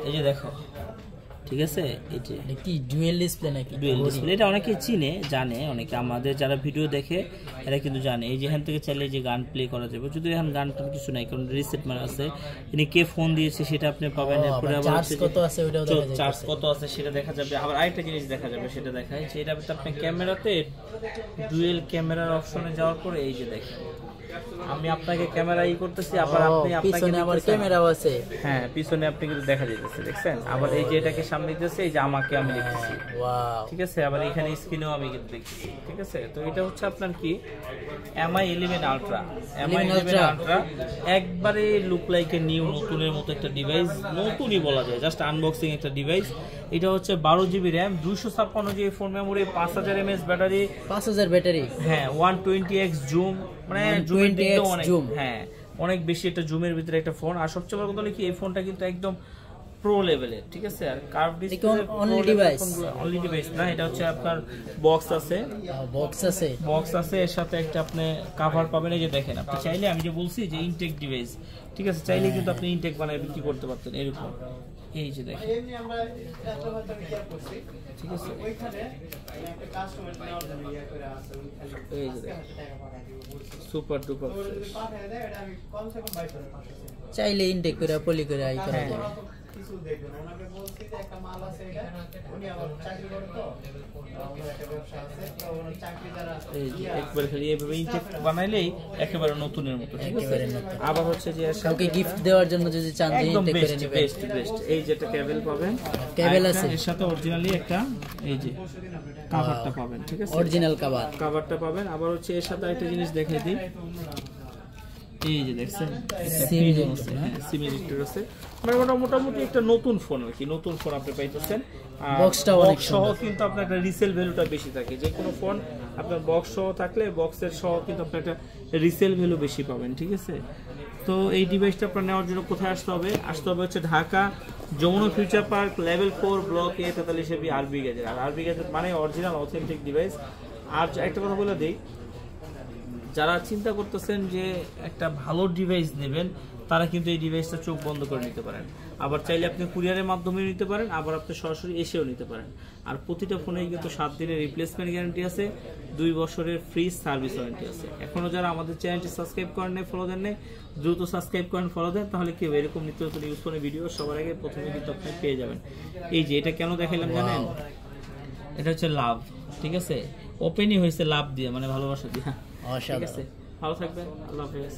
এই যে দেখো, ঠিক আছে, এটা কি ডুয়েল ডিসপ্লে নাকি? ডুয়েল ডিসপ্লে, এটা অনেকে চিনে জানে, অনেকে আমাদের যারা ভিডিও দেখে এরা কিন্তু জানে। এই যে এখান থেকে চাইলে যে গান প্লে করা যাবে, যদি এখন গান টান কিছু নাই কারণ রিসেট মারা আছে, ইনি কে ফোন দিয়েছে সেটা আপনি পাবেন। এরপরে আবার চার্জ কত আছে ওটাও দেখা যাবে, চার্জ কত আছে সেটা দেখা যাবে। আবার আরেকটা জিনিস দেখা যাবে, সেটা দেখায় যে এটা আপনি ক্যামেরাতে ডুয়েল ক্যামেরার অপশনে যাওয়ার পরে এই যে দেখেন আমি আপনাকে ক্যামেরা করতেছি, আবার আপনি পিছনে আবার ক্যামেরাও আছে। হ্যাঁ, পিছনে আপনি কিন্তু দেখা যাচ্ছে, দেখছেন? আবার এই যে এটাকে সামনে দিতেছে, এই যে আমাকে আমি দেখতেছি, ওয়াও, ঠিক আছে। আবার এখানে স্ক্রিনেও আমি কিন্তু দেখতেছি, ঠিক আছে। তো এটা হচ্ছে আপনার কি MI 11 আলট্রা। MI 11 আলট্রা একবারে লুক লাইক এ নিউ, নতুনের মতো একটা ডিভাইস, নতুনই বলা যায়, জাস্ট আনবক্সিং একটা ডিভাইস। এটা হচ্ছে 12 GB RAM, 256 GB phone memory, 5000 mAh battery, 5000 battery, হ্যাঁ 120x জুম, মানে জুমের দিকটাও অনেক, হ্যাঁ অনেক বেশি একটা জুমের ভিতরে একটা ফোন। আর সবচেয়ে বড় কথা হলো কি এই ফোনটা কিন্তু একদম প্রো লেভেলের, ঠিক আছে। আর কার্ভ ডিসপ্লে অনলি ডিভাইস না, এটা হচ্ছে আপনার বক্স আছে, বক্স আছে, এর সাথে একটা আপনি কভার পাবেন। এই যে দেখেন, আপনি চাইলে, আমি যে বলছি যে ইনটেক ডিভাইস, ঠিক আছে, চাইলে কিন্তু আপনি ইনটেক বানায় বিক্রি করতে পারতেন এরকম। এই যে দেখেন, ঠিক আছে, এই যে দেখেন সুপার ডুপার, চাইলে ইনটেক করে পলি করে আই করা যাবে। এই যে একবার খালি এইভাবে ইনটেক বানাইলেই একেবারে নতুনের মতো, ঠিক আছে। আবার হচ্ছে যে কাউকে গিফট দেওয়ার জন্য যদি চান যে ইনটেক করে নেবেন, বেস্ট। এই যেটা কেবল পাবেন, কেবল আছে, এর সাথে অরিজিনালি একটা এই যে কভারটা পাবেন, ঠিক আছে, অরিজিনাল কভারটা পাবেন। আবার হচ্ছে এর সাথে একটা জিনিস দেখাই দিই, এই যে দেখছেন সিম ইজেক্টর আছে, মানে মোটামুটি একটা নতুন ফোন আর কি, নতুন ফোন আপনি পাইতেছেন। বক্সটা অনেক সহ কিন্তু আপনার একটা রিসেল ভ্যালুটা বেশি থাকে, যে কোনো ফোন আপনার বক্স সহ থাকলে বক্সের সহ কিন্তু আপনার একটা রিসেল ভ্যালু বেশি পাবেন, ঠিক আছে। তো এই ডিভাইসটা আপনার নেওয়ার জন্য কোথায় আসতে হবে? হচ্ছে Dhaka Jamuna Future Park level 4 block A 43 আরবি গ্যাজেট। আর আরবি গ্যাজেট মানে অরিজিনাল অথেন্টিক ডিভাইস। আর একটা কথা বলে দিই, যারা চিন্তা করতেছেন যে একটা ভালো ডিভাইস নেবেন, তারা কিন্তু এই ডিভাইসটা চোখ বন্ধ করে নিতে পারেন। আবার চাইলে আপনি কুরিয়ারের মাধ্যমে নিতে পারেন, আবার আপনি সরাসরি এসেও নিতে পারেন। আর প্রতিটা ফোনেই কিন্তু 7 দিনের রিপ্লেসমেন্ট গ্যারান্টি আছে, 2 বছরের ফ্রি সার্ভিস ওয়ারেন্টি আছে। এখনো যারা আমাদের চ্যানেলটি সাবস্ক্রাইব করেন নাই, ফলো দেন নাই, দ্রুত সাবস্ক্রাইব করেন, ফলো দেন, তাহলে কি এরকম নিত্য নতুন ইউজ ফোনের ভিডিও সবার আগে প্রথমে কিন্তু আপনি পেয়ে যাবেন। এই যে এটা কেন দেখাইলাম জানেন? এটা হচ্ছে লাভ, ঠিক আছে, ওপেনই হয়েছে লাভ দিয়ে, মানে ভালোবাসা দিয়ে, ঠিক আছে। ভালো থাকবেন, আল্লাহ হাফেজ।